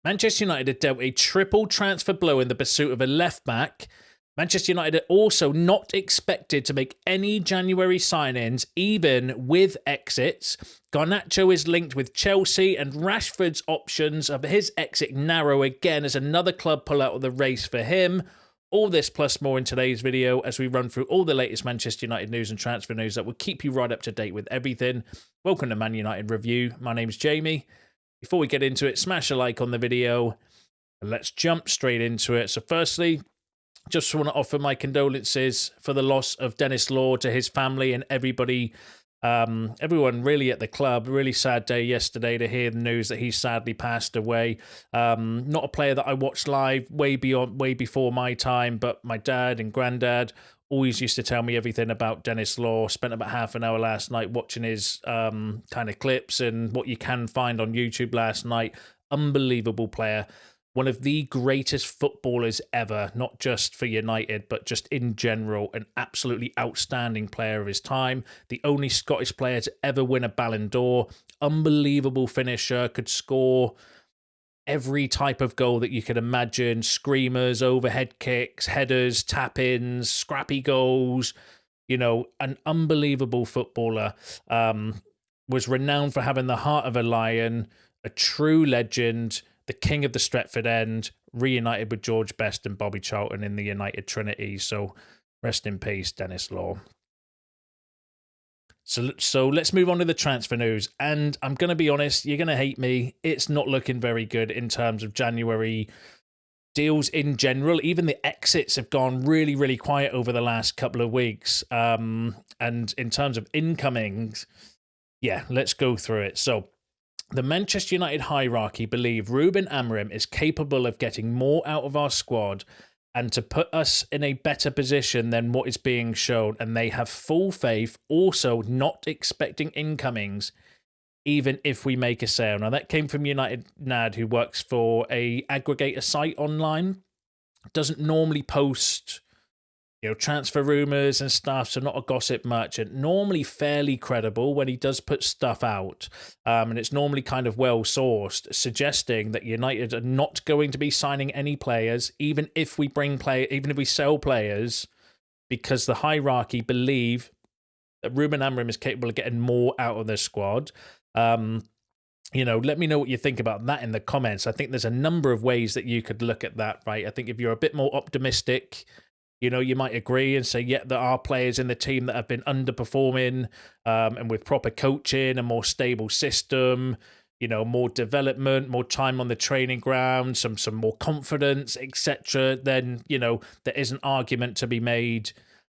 Manchester United had dealt a triple transfer blow in the pursuit of a left-back. Manchester United are also not expected to make any January signings, even with exits. Garnacho is linked with Chelsea, and Rashford's options of his exit narrow again as another club pull out of the race for him. All this plus more in today's video as we run through all the latest Manchester United news and transfer news that will keep you right up to date with everything. Welcome to Man United Review. My name's Jamie. Before we get into it, smash a like on the video and let's jump straight into it. So firstly, just want to offer my condolences for the loss of Denis Law to his family and everybody, everyone really at the club. Really sad day yesterday to hear the news that he sadly passed away. Not a player that I watched live way before my time, but my dad and granddad always used to tell me everything about Denis Law. Spent about half an hour last night watching his kind of clips and what you can find on YouTube last night. Unbelievable player. One of the greatest footballers ever, not just for United, but just in general, an absolutely outstanding player of his time. The only Scottish player to ever win a Ballon d'Or. Unbelievable finisher, could score every type of goal that you could imagine. Screamers, overhead kicks, headers, tap-ins, scrappy goals. You know, an unbelievable footballer. Was renowned for having the heart of a lion, a true legend, the king of the Stretford End, reunited with George Best and Bobby Charlton in the United Trinity. So rest in peace, Denis Law. So let's move on to the transfer news. And I'm going to be honest, you're going to hate me. It's not looking very good in terms of January deals in general. Even the exits have gone really, really quiet over the last couple of weeks. And in terms of incomings, yeah, let's go through it. So the Manchester United hierarchy believe Ruben Amorim is capable of getting more out of our squad and to put us in a better position than what is being shown, and they have full faith, also not expecting incomings, even if we make a sale. Now, that came from United Nad, who works for a aggregator site online. Doesn't normally post transfer rumours and stuff, so not a gossip merchant. Normally fairly credible when he does put stuff out, and it's normally kind of well sourced, suggesting that United are not going to be signing any players, even if we sell players, because the hierarchy believe that Ruben Amorim is capable of getting more out of the squad. Let me know what you think about that in the comments. I think there's a number of ways that you could look at that, right? I think if you're a bit more optimistic, you might agree and say, yeah, there are players in the team that have been underperforming, and with proper coaching, a more stable system, more development, more time on the training ground, some more confidence, etc. Then, there is an argument to be made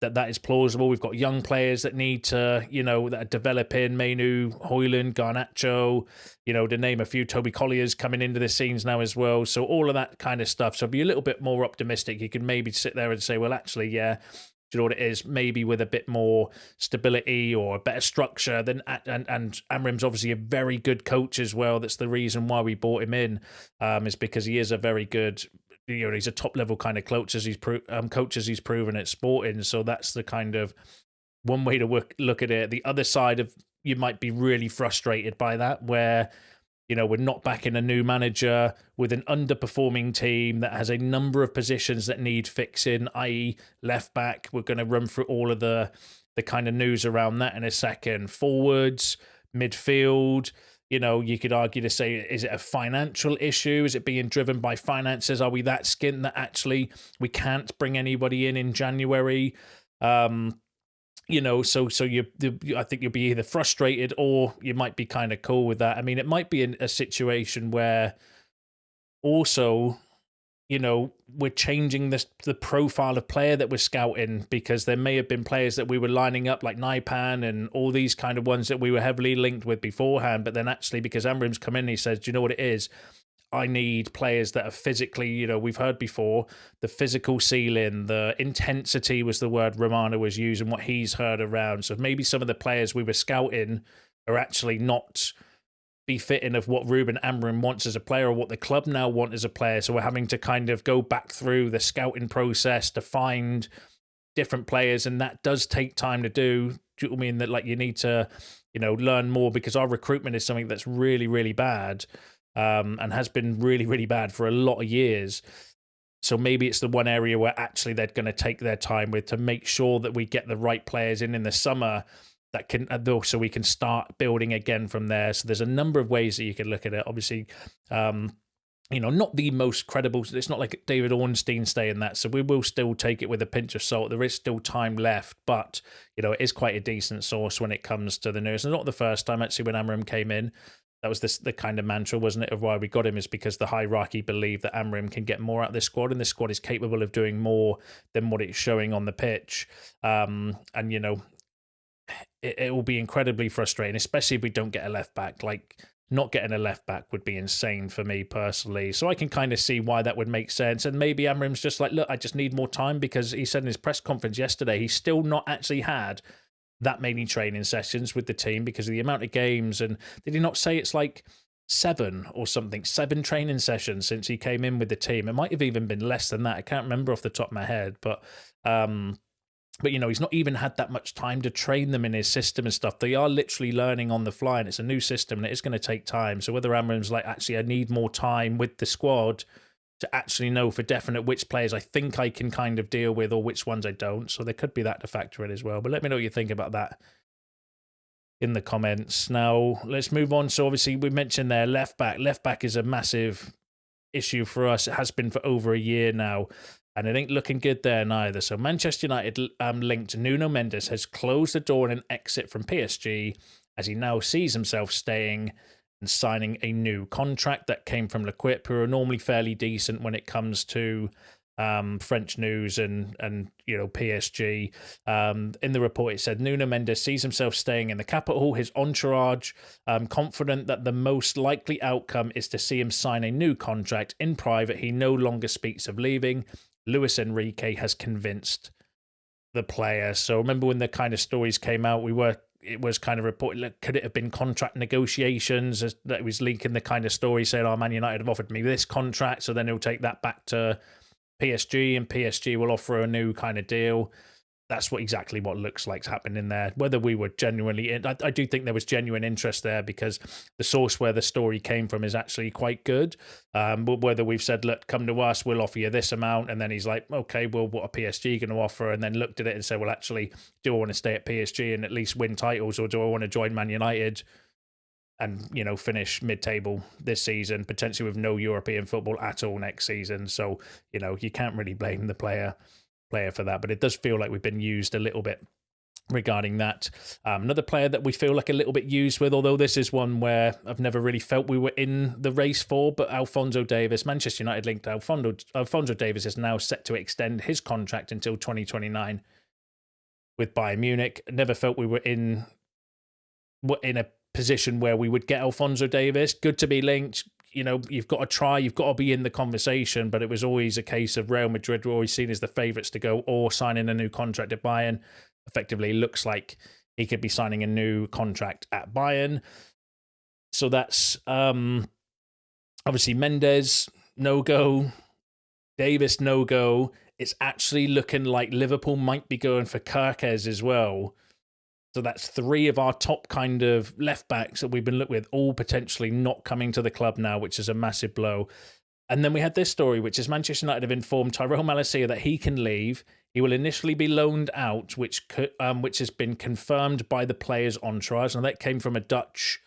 that is plausible. We've got young players that need to, that are developing, Mainu, Højlund, Garnacho, to name a few. Toby Collier's coming into the scenes now as well. So all of that kind of stuff. So be a little bit more optimistic. You can maybe sit there and say, well, actually, yeah, do you know what it is? Maybe with a bit more stability or a better structure. And Amorim's obviously a very good coach as well. That's the reason why we bought him in, is because he is a very good, he's a top level kind of coach as he's proven at Sporting. So that's the kind of one way to look at it. The other side of, you might be really frustrated by that, where we're not backing a new manager with an underperforming team that has a number of positions that need fixing, i.e. left back. We're going to run through all of the kind of news around that in a second. Forwards, midfield. You could argue to say, is it a financial issue? Is it being driven by finances? Are we that skint that actually we can't bring anybody in January? So I think you'll be either frustrated or you might be kind of cool with that. I mean, it might be a situation where also, we're changing the profile of player that we're scouting, because there may have been players that we were lining up like Naipan and all these kind of ones that we were heavily linked with beforehand. But then actually, because Amorim's come in, he says, do you know what it is? I need players that are physically, we've heard before, the physical ceiling, the intensity was the word Romano was using, what he's heard around. So maybe some of the players we were scouting are actually not befitting of what Ruben Amorim wants as a player or what the club now want as a player. So we're having to kind of go back through the scouting process to find different players, and that does take time to do. Do you know what I mean? That you need to, learn more, because our recruitment is something that's really, really bad. and has been really, really bad for a lot of years. So maybe it's the one area where actually they're going to take their time with to make sure that we get the right players in the summer that can, so we can start building again from there. So there's a number of ways that you can look at it. Obviously, not the most credible. It's not like David Ornstein staying that. So we will still take it with a pinch of salt. There is still time left, but, it is quite a decent source when it comes to the news. And not the first time, actually, when Amram came in. That was the kind of mantra, wasn't it, of why we got him, is because the hierarchy believed that Amram can get more out of this squad, and this squad is capable of doing more than what it's showing on the pitch. It will be incredibly frustrating, especially if we don't get a left back. Like, not getting a left back would be insane for me personally. So I can kind of see why that would make sense. And maybe Amram's just like, look, I just need more time, because he said in his press conference yesterday he's still not actually had that many training sessions with the team because of the amount of games. And did he not say it's like 7 training sessions since he came in with the team? It might have even been less than that. I can't remember off the top of my head, but he's not even had that much time to train them in his system and stuff. They are literally learning on the fly, and it's a new system, and it is going to take time. So whether Amram's like, actually, I need more time with the squad to actually know for definite which players I think I can kind of deal with or which ones I don't. So there could be that to factor in as well. But let me know what you think about that in the comments. Now, let's move on. So obviously, we mentioned there left back. Left back is a massive issue for us. It has been for over a year now, and it ain't looking good there neither. So Manchester United linked Nuno Mendes has closed the door on an exit from PSG, as he now sees himself staying and signing a new contract. That came from L'Equipe, who are normally fairly decent when it comes to French news and PSG. In the report, it said Nuno Mendes sees himself staying in the capital. His entourage confident that the most likely outcome is to see him sign a new contract. In private, he no longer speaks of leaving. Luis Enrique has convinced the player. So remember when the kind of stories came out, it was kind of reported, like, could it have been contract negotiations? That was leaking the kind of story saying, Man United have offered me this contract, so then he'll take that back to PSG, and PSG will offer a new kind of deal. That's exactly what looks like's happened in there. Whether we were genuinely in, I do think there was genuine interest there, because the source where the story came from is actually quite good. But whether we've said, look, come to us, we'll offer you this amount, and then he's like, okay, well, what are PSG going to offer? And then looked at it and said, well, actually, do I want to stay at PSG and at least win titles, or do I want to join Man United and finish mid-table this season, potentially with no European football at all next season? So you can't really blame the player for that, but it does feel like we've been used a little bit regarding that. Another player that we feel like a little bit used with, although this is one where I've never really felt we were in the race for, but Alphonso Davies. Manchester United linked Alphonso Davies is now set to extend his contract until 2029 with Bayern Munich. Never felt we were in a position where we would get Alphonso Davies. Good to be linked. You've got to try, you've got to be in the conversation, but it was always a case of Real Madrid were always seen as the favourites to go, or signing a new contract at Bayern. Effectively, looks like he could be signing a new contract at Bayern. So that's obviously Mendes, no-go, Davis, no-go. It's actually looking like Liverpool might be going for Gyokeres as well. So that's 3 of our top kind of left backs that we've been looked with, all potentially not coming to the club now, which is a massive blow. And then we had this story, which is Manchester United have informed Tyrell Malacia that he can leave. He will initially be loaned out, which has been confirmed by the player's entourage. And that came from a Dutch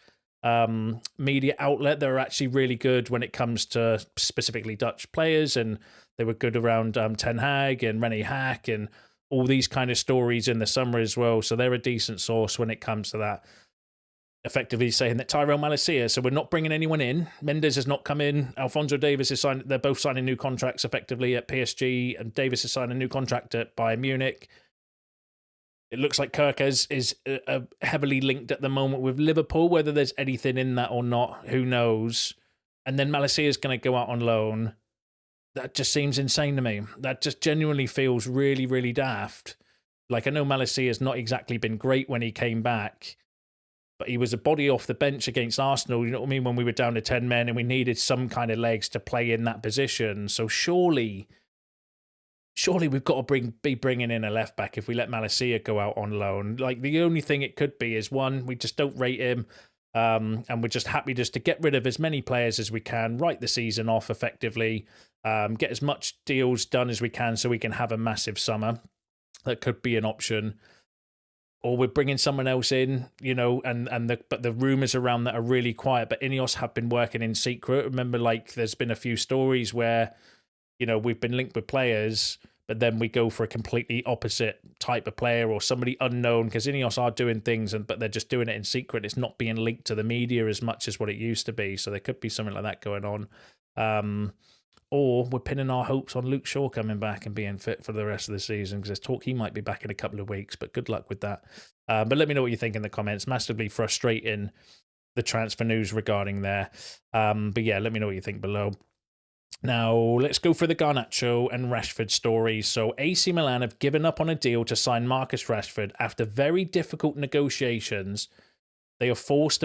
media outlet. They're actually really good when it comes to specifically Dutch players, and they were good around Ten Hag and Rene Hack and all these kind of stories in the summer as well. So they're a decent source when it comes to that. Effectively saying that Tyrell Malacia, so we're not bringing anyone in. Mendes has not come in. Alphonso Davies is signed. They're both signing new contracts effectively at PSG, and Davies has signed a new contract at Bayern Munich. It looks like Gyokeres is heavily linked at the moment with Liverpool. Whether there's anything in that or not, who knows? And then Malacia is going to go out on loan. That just seems insane to me. That just genuinely feels really, really daft. Like, I know Malacia has not exactly been great when he came back, but he was a body off the bench against Arsenal, you know what I mean, when we were down to 10 men and we needed some kind of legs to play in that position. So surely we've got to be bringing in a left-back if we let Malacia go out on loan. Like, the only thing it could be is, one, we just don't rate him. And we're just happy just to get rid of as many players as we can, write the season off effectively, get as much deals done as we can so we can have a massive summer. That could be an option. Or we're bringing someone else in, but the rumours around that are really quiet. But Ineos have been working in secret. Remember, there's been a few stories where, we've been linked with players, but then we go for a completely opposite type of player or somebody unknown, because Ineos are doing things, but they're just doing it in secret. It's not being linked to the media as much as what it used to be. So there could be something like that going on. Or we're pinning our hopes on Luke Shaw coming back and being fit for the rest of the season, because there's talk he might be back in a couple of weeks, but good luck with that. But let me know what you think in the comments. Massively frustrating, the transfer news regarding there. But yeah, let me know what you think below. Now, let's go for the Garnacho and Rashford story. So AC Milan have given up on a deal to sign Marcus Rashford after very difficult negotiations. They are focused,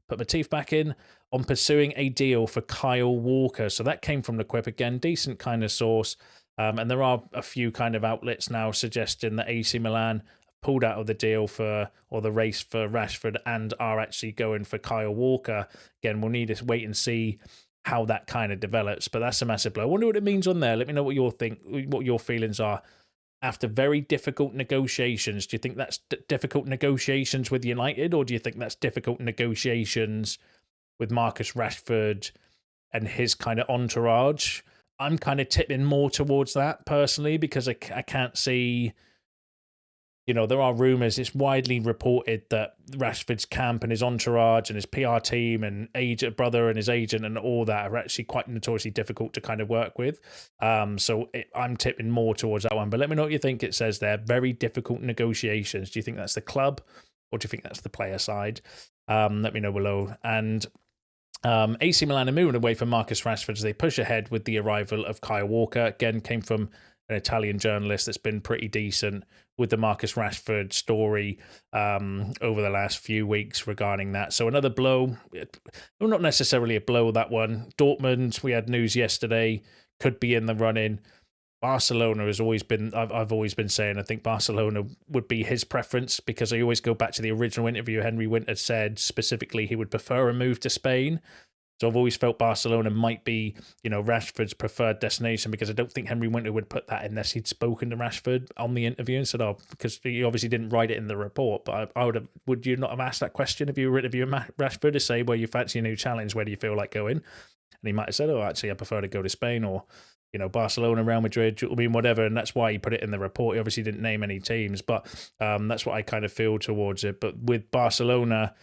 put my teeth back in, on pursuing a deal for Kyle Walker. So that came from the Quip again, decent kind of source. And there are a few kind of outlets now suggesting that AC Milan pulled out of the deal or the race for Rashford and are actually going for Kyle Walker. Again, we'll need to wait and see how that kind of develops, but that's a massive blow. I wonder what it means on there. Let me know what your feelings are. After very difficult negotiations, do you think that's difficult negotiations with United, or do you think that's difficult negotiations with Marcus Rashford and his kind of entourage? I'm kind of tipping more towards that personally, because I can't see, there are rumours, it's widely reported that Rashford's camp and his entourage and his PR team and brother and his agent and all that are actually quite notoriously difficult to kind of work with. I'm tipping more towards that one. But let me know what you think it says there. Very difficult negotiations. Do you think that's the club, or do you think that's the player side? Let me know below. And AC Milan are moving away from Marcus Rashford as they push ahead with the arrival of Kyle Walker. Again, came from an Italian journalist that's been pretty decent with the Marcus Rashford story over the last few weeks regarding that. So another blow, well, not necessarily a blow, that one. Dortmund, we had news yesterday, could be in the running. Barcelona has always been, I've always been saying, I think Barcelona would be his preference, because I always go back to the original interview. Henry Winter said specifically he would prefer a move to Spain. So I've always felt Barcelona might be, Rashford's preferred destination, because I don't think Henry Winter would put that unless he'd spoken to Rashford on the interview and said, because he obviously didn't write it in the report. But would you not have asked that question if you were interviewing Rashford to say, well, you fancy a new challenge, where do you feel like going? And he might have said, actually, I prefer to go to Spain, or, Barcelona, Real Madrid, whatever. And that's why he put it in the report. He obviously didn't name any teams, but that's what I kind of feel towards it. But with Barcelona,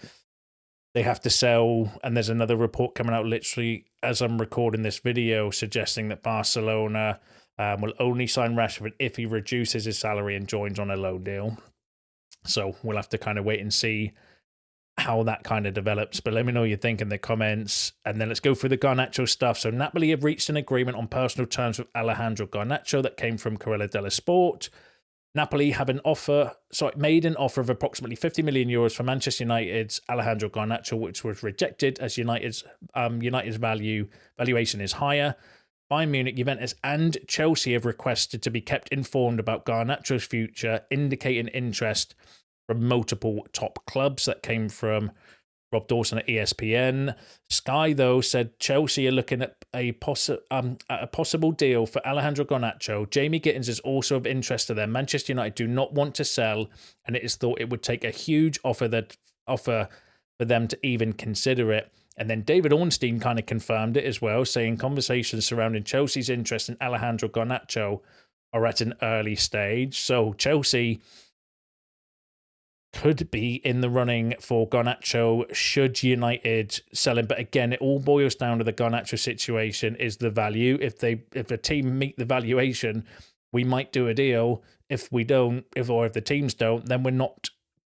they have to sell, and there's another report coming out literally as I'm recording this video suggesting that Barcelona will only sign Rashford if he reduces his salary and joins on a loan deal. So we'll have to kind of wait and see how that kind of develops. But let me know what you think in the comments. And then let's go through the Garnacho stuff. So Napoli have reached an agreement on personal terms with Alejandro Garnacho. That came from Corriere dello Sport. Napoli have made an offer of approximately 50 million euros for Manchester United's Alejandro Garnacho, which was rejected as United's valuation is higher. Bayern Munich, Juventus and Chelsea have requested to be kept informed about Garnacho's future, indicating interest from multiple top clubs. That came from Rob Dawson at ESPN. Sky, though, said Chelsea are looking at a possible deal for Alejandro Garnacho. Jamie Gittins is also of interest to them. Manchester United do not want to sell, and it is thought it would take a huge offer for them to even consider it. And then David Ornstein kind of confirmed it as well, saying conversations surrounding Chelsea's interest in Alejandro Garnacho are at an early stage. So Chelsea could be in the running for Garnacho should United sell him. But again, it all boils down to the Garnacho situation is the value. If a team meet the valuation, we might do a deal. If the teams don't, then we're not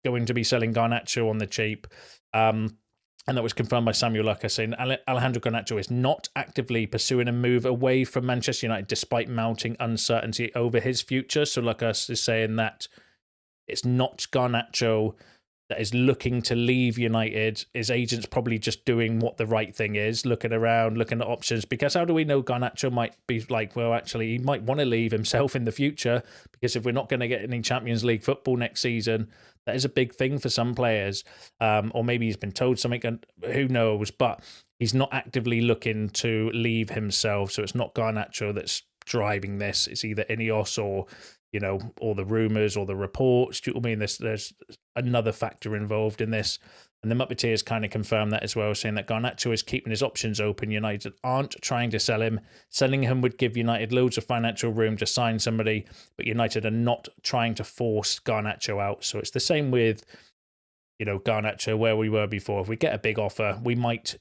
going to be selling Garnacho on the cheap. And that was confirmed by Samuel Lucker, saying Alejandro Garnacho is not actively pursuing a move away from Manchester United despite mounting uncertainty over his future. So Lucker is saying that it's not Garnacho that is looking to leave United. His agent's probably just doing what the right thing is, looking around, looking at options, because how do we know Garnacho might be like, well, actually, he might want to leave himself in the future, because if we're not going to get any Champions League football next season, that is a big thing for some players. Or maybe he's been told something, and who knows, but he's not actively looking to leave himself, so it's not Garnacho that's driving this. It's either Ineos or, or the rumours or the reports. Do you know what I mean? There's another factor involved in this. And the Muppeteers kind of confirmed that as well, saying that Garnacho is keeping his options open. United aren't trying to sell him. Selling him would give United loads of financial room to sign somebody, but United are not trying to force Garnacho out. So it's the same with, Garnacho, where we were before. If we get a big offer, we might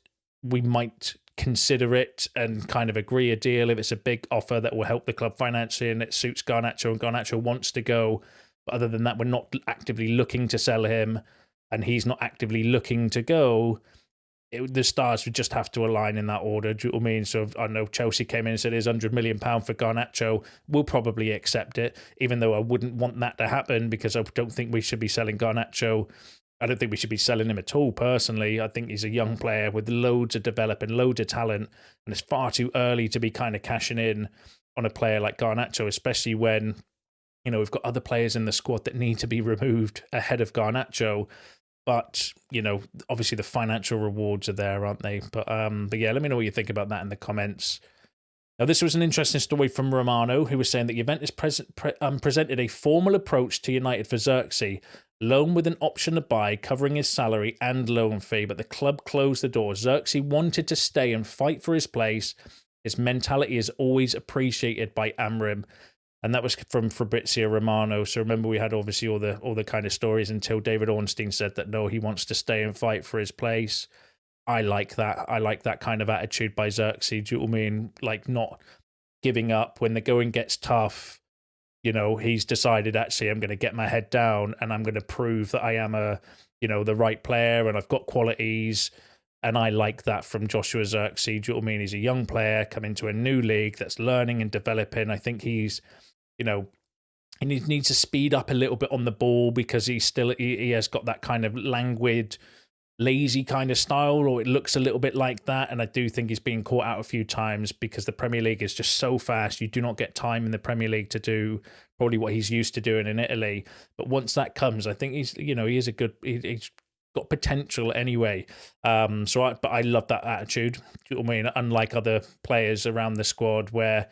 consider it and kind of agree a deal if it's a big offer that will help the club financially and it suits Garnacho and Garnacho wants to go. But other than that, we're not actively looking to sell him and he's not actively looking to go. The stars would just have to align in that order. Do you know what I mean? So I know Chelsea came in and said, here's £100 million for Garnacho. We'll probably accept it, even though I wouldn't want that to happen because I don't think we should be selling Garnacho. I don't think we should be selling him at all, personally. I think he's a young player with loads of developing, loads of talent, and it's far too early to be kind of cashing in on a player like Garnacho, especially when, we've got other players in the squad that need to be removed ahead of Garnacho. But, obviously the financial rewards are there, aren't they? But yeah, let me know what you think about that in the comments. Now, this was an interesting story from Romano, who was saying that Juventus presented a formal approach to United for Zirkzee, loan with an option to buy, covering his salary and loan fee, but the club closed the door. Zirkzee wanted to stay and fight for his place. His mentality is always appreciated by Amrim. And that was from Fabrizio Romano. So remember, we had obviously all the kind of stories until David Ornstein said that, no, he wants to stay and fight for his place. I like that. I like that kind of attitude by Zirkzee. Do you know what I mean? Like, not giving up when the going gets tough. He's decided, actually, I'm going to get my head down and I'm going to prove that I am the right player and I've got qualities. And I like that from Joshua Zirkzee. Do you know what I mean? He's a young player coming to a new league that's learning and developing. I think he's, he needs to speed up a little bit on the ball because he has got that kind of languid, lazy kind of style, or it looks a little bit like that. And I do think he's been caught out a few times because the Premier League is just so fast. You do not get time in the Premier League to do probably what he's used to doing in Italy. But once that comes, I think he's he's got potential anyway. But I love that attitude. Do you know what I mean? Unlike other players around the squad where,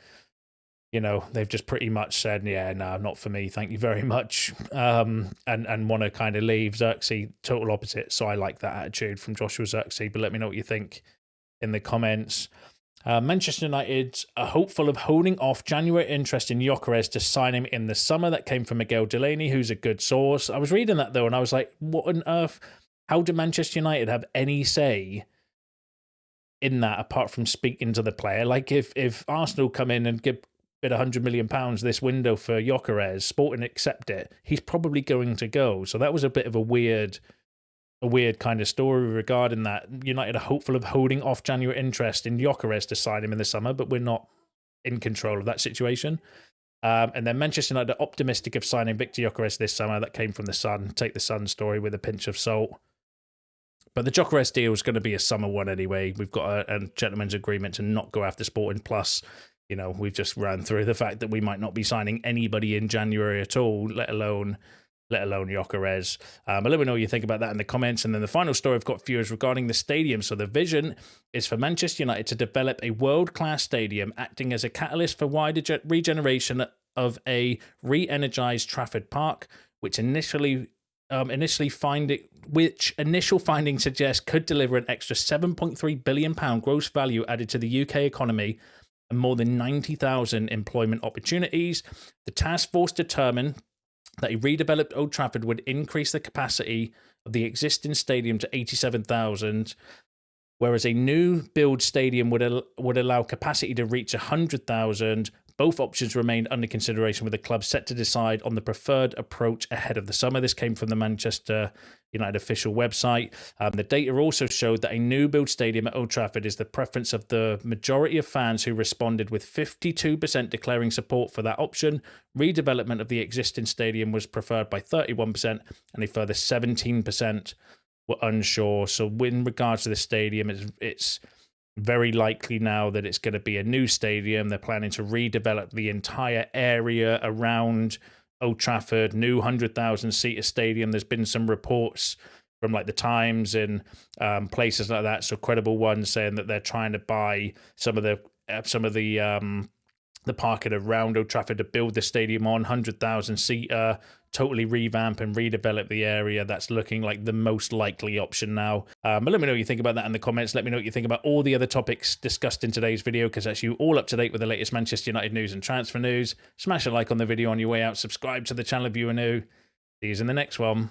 they've just pretty much said, yeah, no, not for me, thank you very much, and want to kind of leave. Zirkzee, total opposite. So I like that attitude from Joshua Zirkzee. But let me know what you think in the comments. Manchester United are hopeful of holding off January interest in Gyokeres to sign him in the summer. That came from Miguel Delaney, who's a good source. I was reading that, though, and I was like, what on earth? How do Manchester United have any say in that apart from speaking to the player? Like, if Arsenal come in and give bid £100 million this window for Gyokeres, Sporting accept it, he's probably going to go. So that was a bit of a weird kind of story regarding that. United are hopeful of holding off January interest in Gyokeres to sign him in the summer, but we're not in control of that situation. And then Manchester United are optimistic of signing Viktor Gyokeres this summer. That came from The Sun. Take The Sun story with a pinch of salt. But the Gyokeres deal is going to be a summer one anyway. We've got a gentleman's agreement to not go after Sporting. Plus, we've just ran through the fact that we might not be signing anybody in January at all, let alone Gyokeres. But let me know what you think about that in the comments. And then the final story I've got for you is regarding the stadium. So the vision is for Manchester United to develop a world-class stadium, acting as a catalyst for wider regeneration of a re-energized Trafford Park, which initial findings suggest could deliver an extra £7.3 billion gross value added to the UK economy and more than 90,000 employment opportunities. The task force determined that a redeveloped Old Trafford would increase the capacity of the existing stadium to 87,000, whereas a new build stadium would allow capacity to reach 100,000, Both options remained under consideration, with the club set to decide on the preferred approach ahead of the summer. This came from the Manchester United official website. The data also showed that a new build stadium at Old Trafford is the preference of the majority of fans, who responded with 52% declaring support for that option. Redevelopment of the existing stadium was preferred by 31%, and a further 17% were unsure. So in regards to the stadium, it's very likely now that it's going to be a new stadium. They're planning to redevelop the entire area around Old Trafford, new 100,000-seater stadium. There's been some reports from like the Times and places like that, so credible ones, saying that they're trying to buy some of the parking around Old Trafford to build the stadium on 100,000-seater, totally revamp and redevelop the area. That's looking like the most likely option now. But let me know what you think about that in the comments. Let me know what you think about all the other topics discussed in today's video, because that's you all up to date with the latest Manchester United news and transfer news. Smash a like on the video on your way out. Subscribe to the channel if you are new. See you in the next one.